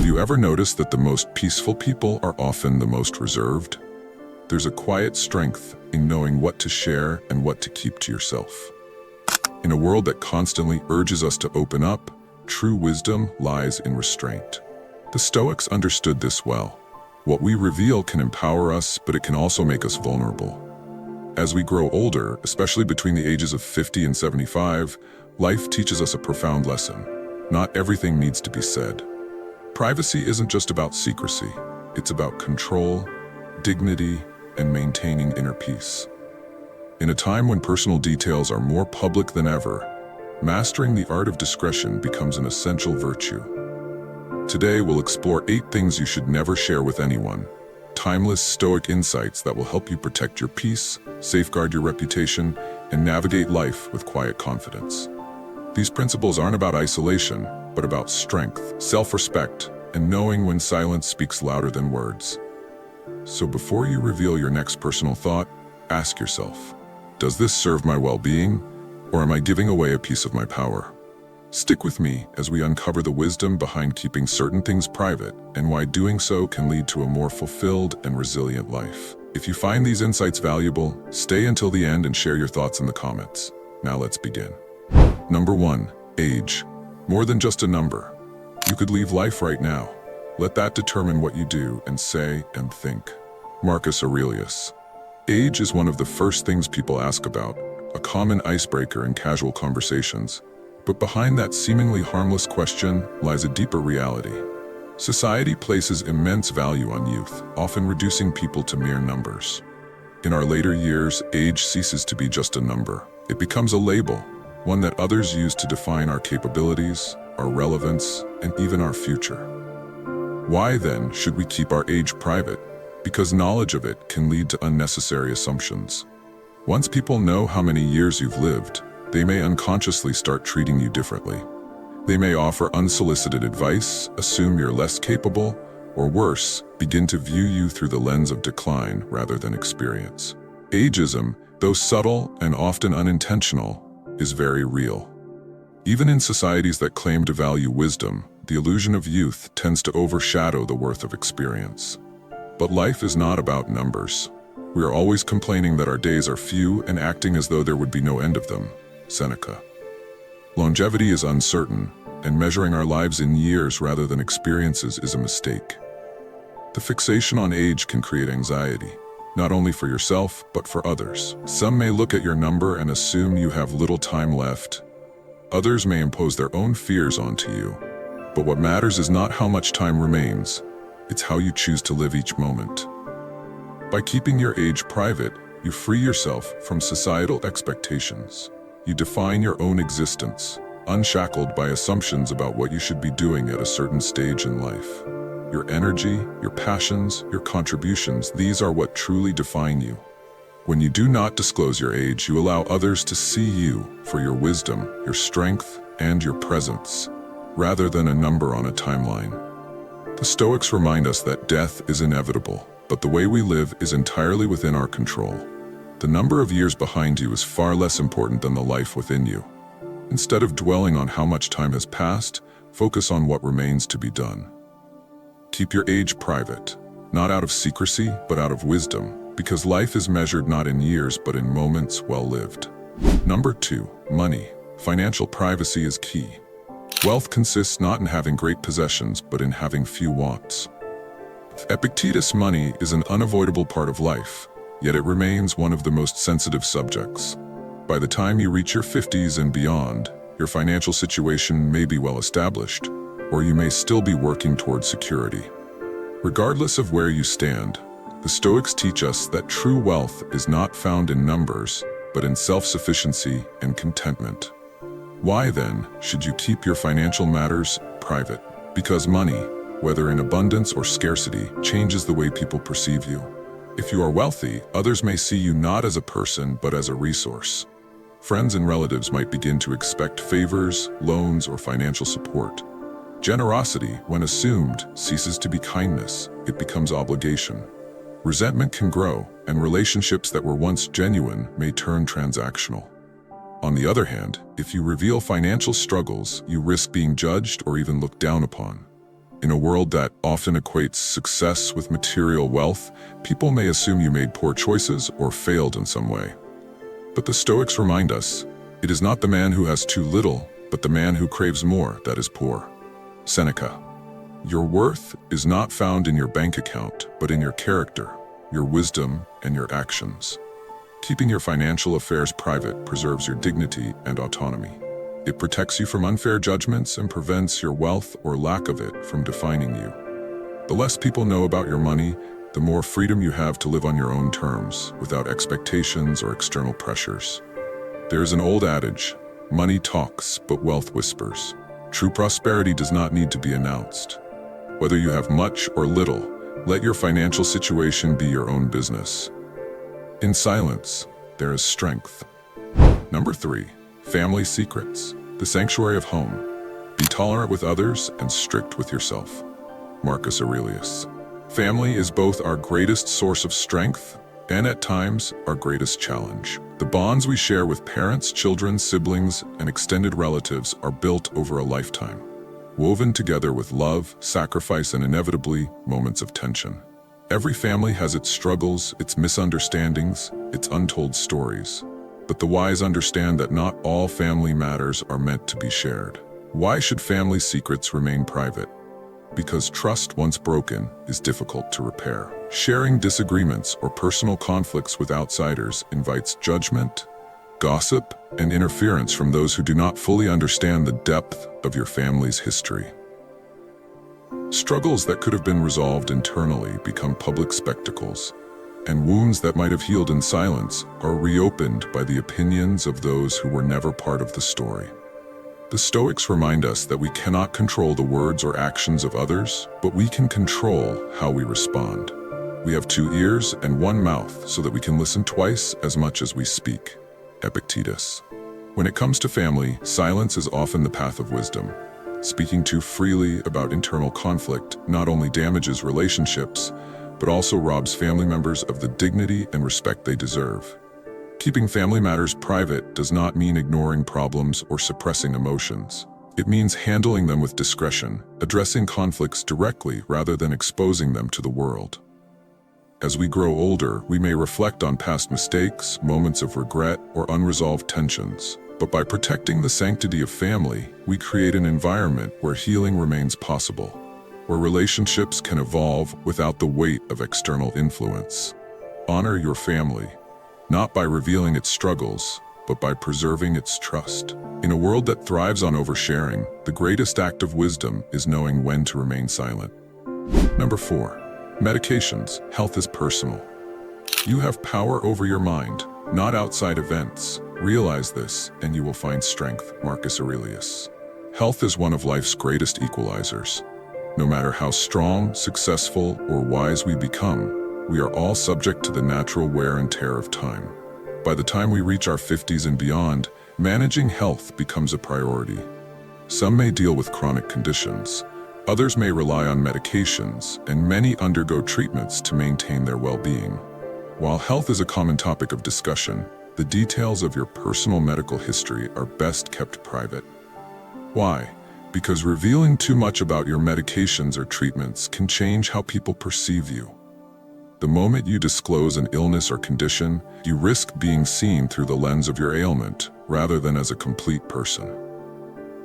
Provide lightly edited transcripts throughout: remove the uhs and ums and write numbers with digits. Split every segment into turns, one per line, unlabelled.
Have you ever noticed that the most peaceful people are often the most reserved? There's a quiet strength in knowing what to share and what to keep to yourself. In a world that constantly urges us to open up, true wisdom lies in restraint. The Stoics understood this well. What we reveal can empower us, but it can also make us vulnerable. As we grow older, especially between the ages of 50 and 75, life teaches us a profound lesson. Not everything needs to be said. Privacy isn't just about secrecy. It's about control, dignity, and maintaining inner peace. In a time when personal details are more public than ever, mastering the art of discretion becomes an essential virtue. Today, we'll explore 8 things you should never share with anyone. Timeless Stoic insights that will help you protect your peace, safeguard your reputation, and navigate life with quiet confidence. These principles aren't about isolation, but about strength, self-respect, and knowing when silence speaks louder than words. So before you reveal your next personal thought, ask yourself, does this serve my well-being, or am I giving away a piece of my power? Stick with me as we uncover the wisdom behind keeping certain things private and why doing so can lead to a more fulfilled and resilient life. If you find these insights valuable, stay until the end and share your thoughts in the comments. Now let's begin. Number 1. Age. More than just a number. You could leave life right now. Let that determine what you do and say and think. Marcus Aurelius. Age is one of the first things people ask about, a common icebreaker in casual conversations. But behind that seemingly harmless question lies a deeper reality. Society places immense value on youth, often reducing people to mere numbers. In our later years, age ceases to be just a number. It becomes a label, one that others use to define our capabilities, our relevance, and even our future. Why then should we keep our age private? Because knowledge of it can lead to unnecessary assumptions. Once people know how many years you've lived, they may unconsciously start treating you differently. They may offer unsolicited advice, assume you're less capable, or worse, begin to view you through the lens of decline rather than experience. Ageism, though subtle and often unintentional, is very real. Even in societies that claim to value wisdom, the illusion of youth tends to overshadow the worth of experience. But life is not about numbers. We are always complaining that our days are few and acting as though there would be no end of them. Seneca. Longevity is uncertain, and measuring our lives in years rather than experiences is a mistake. The fixation on age can create anxiety, not only for yourself, but for others. Some may look at your number and assume you have little time left. Others may impose their own fears onto you. But what matters is not how much time remains, it's how you choose to live each moment. By keeping your age private, you free yourself from societal expectations. You define your own existence, unshackled by assumptions about what you should be doing at a certain stage in life. Your energy, your passions, your contributions, these are what truly define you. When you do not disclose your age, you allow others to see you for your wisdom, your strength, and your presence, rather than a number on a timeline. The Stoics remind us that death is inevitable, but the way we live is entirely within our control. The number of years behind you is far less important than the life within you. Instead of dwelling on how much time has passed, focus on what remains to be done. Keep your age private, not out of secrecy, but out of wisdom, because life is measured not in years, but in moments well lived. Number 2, money. Financial privacy is key. Wealth consists not in having great possessions, but in having few wants. Epictetus, money is an unavoidable part of life, yet it remains one of the most sensitive subjects. By the time you reach your 50s and beyond, your financial situation may be well established, or you may still be working toward security. Regardless of where you stand, the Stoics teach us that true wealth is not found in numbers, but in self-sufficiency and contentment. Why then should you keep your financial matters private? Because money, whether in abundance or scarcity, changes the way people perceive you. If you are wealthy, others may see you not as a person, but as a resource. Friends and relatives might begin to expect favors, loans, or financial support. Generosity, when assumed, ceases to be kindness. It becomes obligation. Resentment can grow, and relationships that were once genuine may turn transactional. On the other hand, if you reveal financial struggles, you risk being judged or even looked down upon. In a world that often equates success with material wealth, people may assume you made poor choices or failed in some way. But the Stoics remind us, it is not the man who has too little, but the man who craves more that is poor. Seneca. Your worth is not found in your bank account, but in your character, your wisdom, and your actions. Keeping your financial affairs private preserves your dignity and autonomy. It protects you from unfair judgments and prevents your wealth or lack of it from defining you. The less people know about your money, the more freedom you have to live on your own terms, without expectations or external pressures. There is an old adage, money talks, but wealth whispers. True prosperity does not need to be announced. Whether you have much or little, let your financial situation be your own business. In silence, there is strength. Number 3. Family secrets. The sanctuary of home. Be tolerant with others and strict with yourself. Marcus Aurelius. Family is both our greatest source of strength and at times our greatest challenge. The bonds we share with parents, children, siblings, and extended relatives are built over a lifetime, woven together with love, sacrifice, and inevitably moments of tension. Every family has its struggles, its misunderstandings, its untold stories. But the wise understand that not all family matters are meant to be shared. Why should family secrets remain private? Because trust, once broken, is difficult to repair. Sharing disagreements or personal conflicts with outsiders invites judgment, gossip, and interference from those who do not fully understand the depth of your family's history. Struggles that could have been resolved internally become public spectacles, and wounds that might have healed in silence are reopened by the opinions of those who were never part of the story. The Stoics remind us that we cannot control the words or actions of others, but we can control how we respond. We have 2 ears and 1 mouth so that we can listen twice as much as we speak. Epictetus. When it comes to family, silence is often the path of wisdom. Speaking too freely about internal conflict not only damages relationships, but also robs family members of the dignity and respect they deserve. Keeping family matters private does not mean ignoring problems or suppressing emotions. It means handling them with discretion, addressing conflicts directly rather than exposing them to the world. As we grow older, we may reflect on past mistakes, moments of regret, or unresolved tensions. But by protecting the sanctity of family, we create an environment where healing remains possible, where relationships can evolve without the weight of external influence. Honor your family, not by revealing its struggles, but by preserving its trust. In a world that thrives on oversharing, the greatest act of wisdom is knowing when to remain silent. Number 4. Medications. Health is personal. You have power over your mind, not outside events. Realize this, and you will find strength. Marcus Aurelius. Health is one of life's greatest equalizers. No matter how strong, successful, or wise we become, we are all subject to the natural wear and tear of time. By the time we reach our 50s and beyond, managing health becomes a priority. Some may deal with chronic conditions, others may rely on medications, and many undergo treatments to maintain their well-being. While health is a common topic of discussion, the details of your personal medical history are best kept private. Why? Because revealing too much about your medications or treatments can change how people perceive you. The moment you disclose an illness or condition, you risk being seen through the lens of your ailment, rather than as a complete person.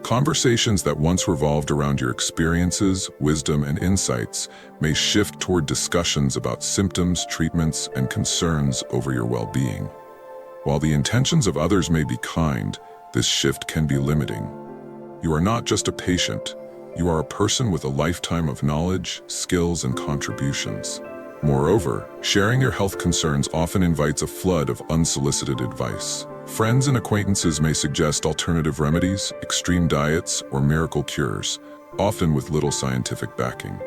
Conversations that once revolved around your experiences, wisdom, and insights may shift toward discussions about symptoms, treatments, and concerns over your well-being. While the intentions of others may be kind, this shift can be limiting. You are not just a patient, you are a person with a lifetime of knowledge, skills, and contributions. Moreover, sharing your health concerns often invites a flood of unsolicited advice. Friends and acquaintances may suggest alternative remedies, extreme diets, or miracle cures, often with little scientific backing.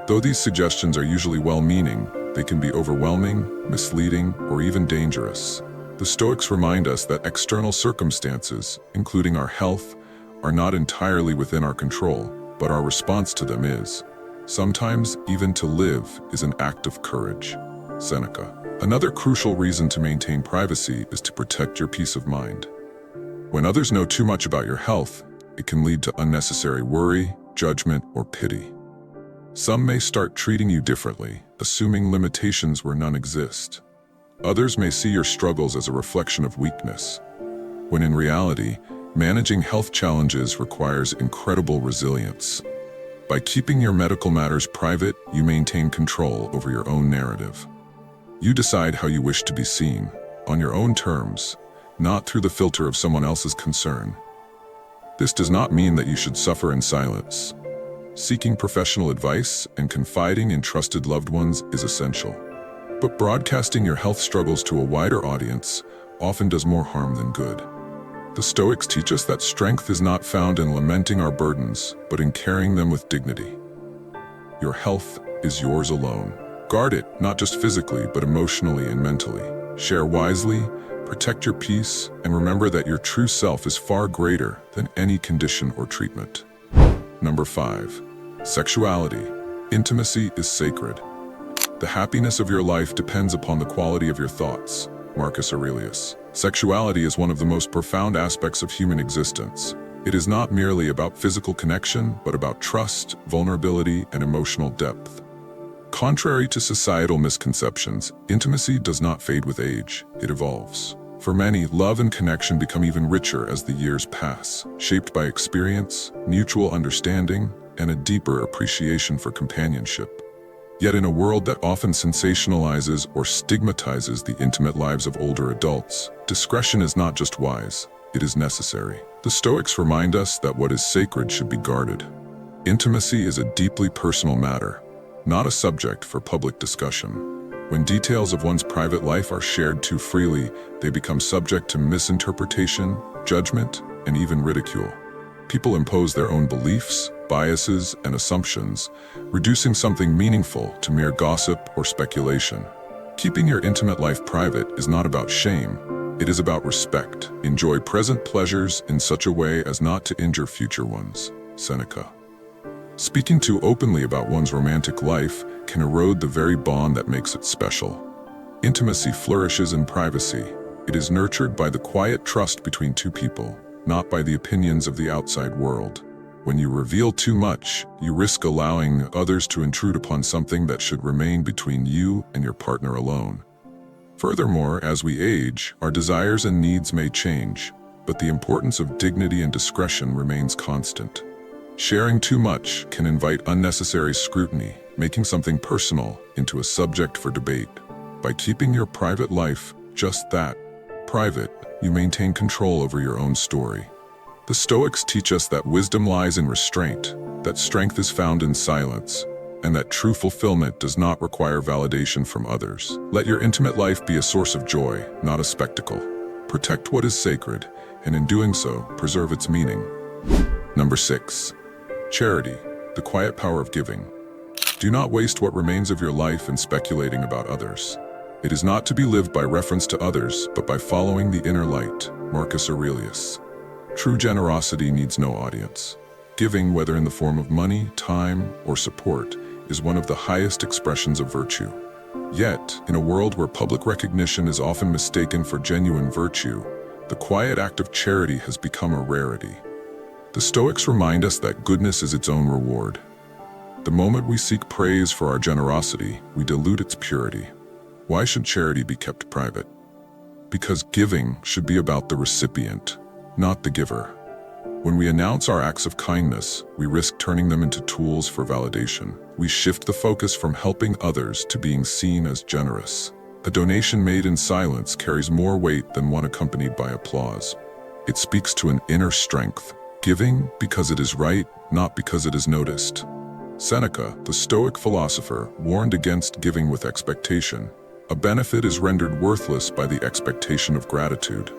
Though these suggestions are usually well-meaning, they can be overwhelming, misleading, or even dangerous. The Stoics remind us that external circumstances, including our health, are not entirely within our control, but our response to them is. Sometimes, even to live is an act of courage. Seneca. Another crucial reason to maintain privacy is to protect your peace of mind. When others know too much about your health, it can lead to unnecessary worry, judgment, or pity. Some may start treating you differently, assuming limitations where none exist. Others may see your struggles as a reflection of weakness, when in reality, managing health challenges requires incredible resilience. By keeping your medical matters private, you maintain control over your own narrative. You decide how you wish to be seen, on your own terms, not through the filter of someone else's concern. This does not mean that you should suffer in silence. Seeking professional advice and confiding in trusted loved ones is essential. But broadcasting your health struggles to a wider audience often does more harm than good. The Stoics teach us that strength is not found in lamenting our burdens, but in carrying them with dignity. Your health is yours alone. Guard it, not just physically, but emotionally and mentally. Share wisely, protect your peace, and remember that your true self is far greater than any condition or treatment. Number 5. Sexuality. Intimacy is sacred. The happiness of your life depends upon the quality of your thoughts. Marcus Aurelius. Sexuality is one of the most profound aspects of human existence. It is not merely about physical connection, but about trust, vulnerability, and emotional depth. Contrary to societal misconceptions, intimacy does not fade with age, it evolves. For many, love and connection become even richer as the years pass, shaped by experience, mutual understanding, and a deeper appreciation for companionship. Yet in a world that often sensationalizes or stigmatizes the intimate lives of older adults, discretion is not just wise, it is necessary. The Stoics remind us that what is sacred should be guarded. Intimacy is a deeply personal matter, not a subject for public discussion. When details of one's private life are shared too freely, they become subject to misinterpretation, judgment, and even ridicule. People impose their own beliefs, biases, and assumptions, reducing something meaningful to mere gossip or speculation. Keeping your intimate life private is not about shame, it is about respect. Enjoy present pleasures in such a way as not to injure future ones. Seneca. Speaking too openly about one's romantic life can erode the very bond that makes it special. Intimacy flourishes in privacy. It is nurtured by the quiet trust between two people, not by the opinions of the outside world. When you reveal too much, you risk allowing others to intrude upon something that should remain between you and your partner alone. Furthermore, as we age, our desires and needs may change, but the importance of dignity and discretion remains constant. Sharing too much can invite unnecessary scrutiny, making something personal into a subject for debate. By keeping your private life just that, private, you maintain control over your own story. The Stoics teach us that wisdom lies in restraint, that strength is found in silence, and that true fulfillment does not require validation from others. Let your intimate life be a source of joy, not a spectacle. Protect what is sacred, and in doing so, preserve its meaning. Number 6. Charity, the quiet power of giving. Do not waste what remains of your life in speculating about others. It is not to be lived by reference to others, but by following the inner light. Marcus Aurelius. True generosity needs no audience. Giving, whether in the form of money, time, or support, is one of the highest expressions of virtue. Yet, in a world where public recognition is often mistaken for genuine virtue, the quiet act of charity has become a rarity. The Stoics remind us that goodness is its own reward. The moment we seek praise for our generosity, we dilute its purity. Why should charity be kept private? Because giving should be about the recipient, not the giver. When we announce our acts of kindness, we risk turning them into tools for validation. We shift the focus from helping others to being seen as generous. A donation made in silence carries more weight than one accompanied by applause. It speaks to an inner strength, giving because it is right, not because it is noticed. Seneca, the Stoic philosopher, warned against giving with expectation. A benefit is rendered worthless by the expectation of gratitude.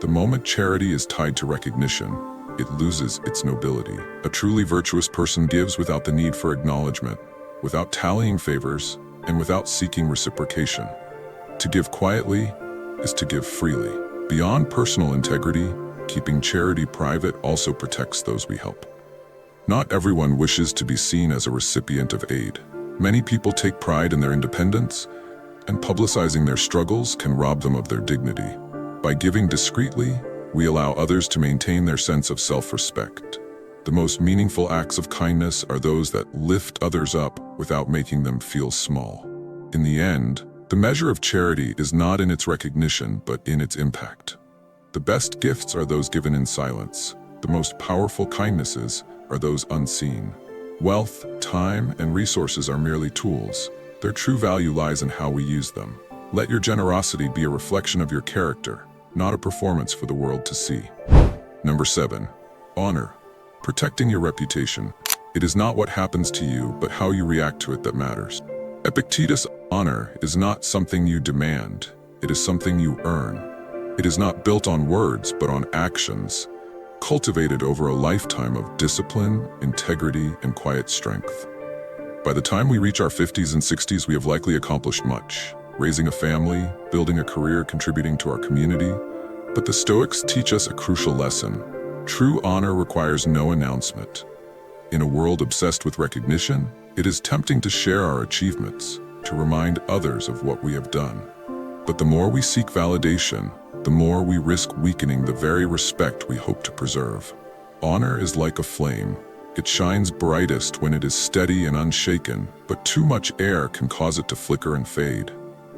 The moment charity is tied to recognition, it loses its nobility. A truly virtuous person gives without the need for acknowledgement, without tallying favors, and without seeking reciprocation. To give quietly is to give freely. Beyond personal integrity, keeping charity private also protects those we help. Not everyone wishes to be seen as a recipient of aid. Many people take pride in their independence, and publicizing their struggles can rob them of their dignity. By giving discreetly, we allow others to maintain their sense of self-respect. The The most meaningful acts of kindness are those that lift others up without making them feel small. In the end, the measure of charity is not in its recognition, but in its impact. The best gifts are those given in silence. The most powerful kindnesses are those unseen. Wealth, time, and resources are merely tools. Their true value lies in how we use them. Let your generosity be a reflection of your character, not a performance for the world to see. Number 7. Honor. Protecting your reputation. It is not what happens to you, but how you react to it that matters. Epictetus, honor is not something you demand. It is something you earn. It is not built on words, but on actions, cultivated over a lifetime of discipline, integrity, and quiet strength. By the time we reach our 50s and 60s, we have likely accomplished much, raising a family, building a career, contributing to our community. But the Stoics teach us a crucial lesson. True honor requires no announcement. In a world obsessed with recognition, it is tempting to share our achievements, to remind others of what we have done. But the more we seek validation, the more we risk weakening the very respect we hope to preserve. Honor is like a flame. It shines brightest when it is steady and unshaken, but too much air can cause it to flicker and fade.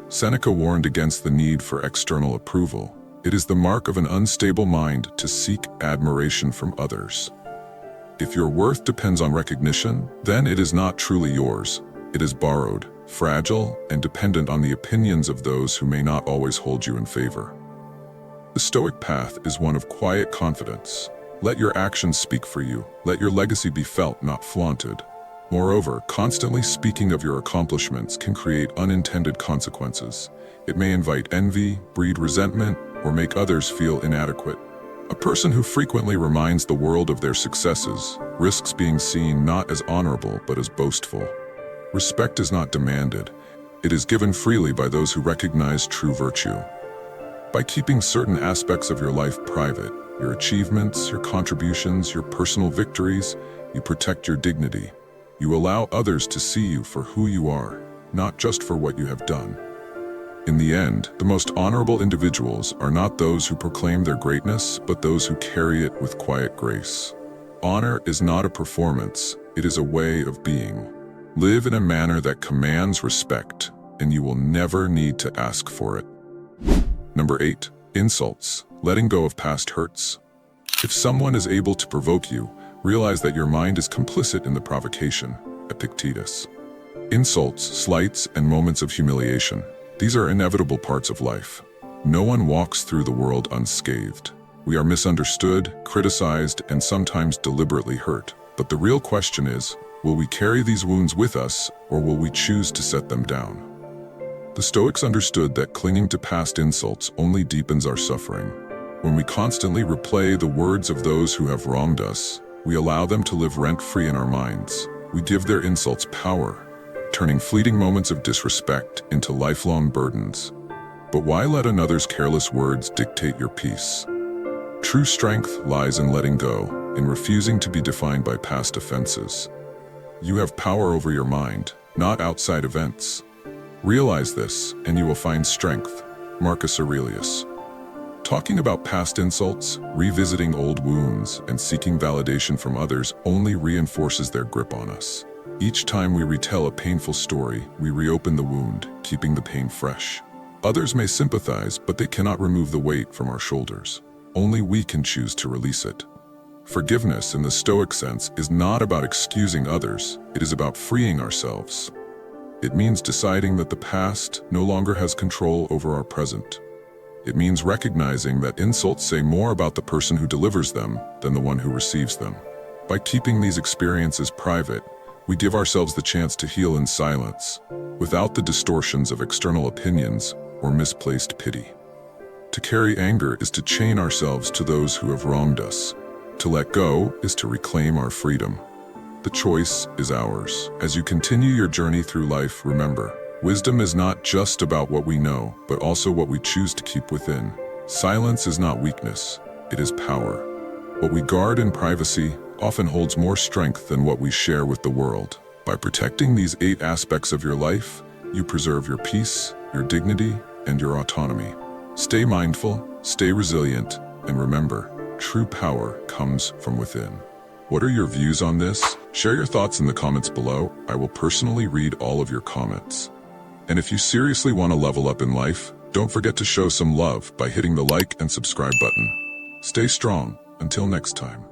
Seneca warned against the need for external approval. It is the mark of an unstable mind to seek admiration from others. If your worth depends on recognition, then it is not truly yours. It is borrowed, fragile, and dependent on the opinions of those who may not always hold you in favor. The Stoic path is one of quiet confidence. Let your actions speak for you. Let your legacy be felt, not flaunted. Moreover, constantly speaking of your accomplishments can create unintended consequences. It may invite envy, breed resentment, or make others feel inadequate. A person who frequently reminds the world of their successes risks being seen not as honorable but as boastful. Respect is not demanded. It is given freely by those who recognize true virtue. By keeping certain aspects of your life private, your achievements, your contributions, your personal victories, you protect your dignity. You allow others to see you for who you are, not just for what you have done. In the end, the most honorable individuals are not those who proclaim their greatness, but those who carry it with quiet grace. Honor is not a performance, it is a way of being. Live in a manner that commands respect, and you will never need to ask for it. Number 8. Insults. Letting go of past hurts. If someone is able to provoke you, realize that your mind is complicit in the provocation. Epictetus. Insults, slights, and moments of humiliation. These are inevitable parts of life. No one walks through the world unscathed. We are misunderstood, criticized, and sometimes deliberately hurt. But the real question is, will we carry these wounds with us, or will we choose to set them down? The Stoics understood that clinging to past insults only deepens our suffering. When we constantly replay the words of those who have wronged us, we allow them to live rent-free in our minds. We give their insults power, turning fleeting moments of disrespect into lifelong burdens. But why let another's careless words dictate your peace? True strength lies in letting go, in refusing to be defined by past offenses. You have power over your mind, not outside events. Realize this, and you will find strength. Marcus Aurelius. Talking about past insults, revisiting old wounds, and seeking validation from others only reinforces their grip on us. Each time we retell a painful story, we reopen the wound, keeping the pain fresh. Others may sympathize, but they cannot remove the weight from our shoulders. Only we can choose to release it. Forgiveness, in the Stoic sense, is not about excusing others. It is about freeing ourselves. It means deciding that the past no longer has control over our present. It means recognizing that insults say more about the person who delivers them than the one who receives them. By keeping these experiences private, we give ourselves the chance to heal in silence, without the distortions of external opinions or misplaced pity. To carry anger is to chain ourselves to those who have wronged us. To let go is to reclaim our freedom. The choice is ours. As you continue your journey through life, remember, wisdom is not just about what we know, but also what we choose to keep within. Silence is not weakness, it is power. What we guard in privacy often holds more strength than what we share with the world. By protecting these 8 aspects of your life, you preserve your peace, your dignity, and your autonomy. Stay mindful, stay resilient, and remember, true power comes from within. What are your views on this? Share your thoughts in the comments below. I will personally read all of your comments. And if you seriously want to level up in life, don't forget to show some love by hitting the like and subscribe button. Stay strong. Until next time.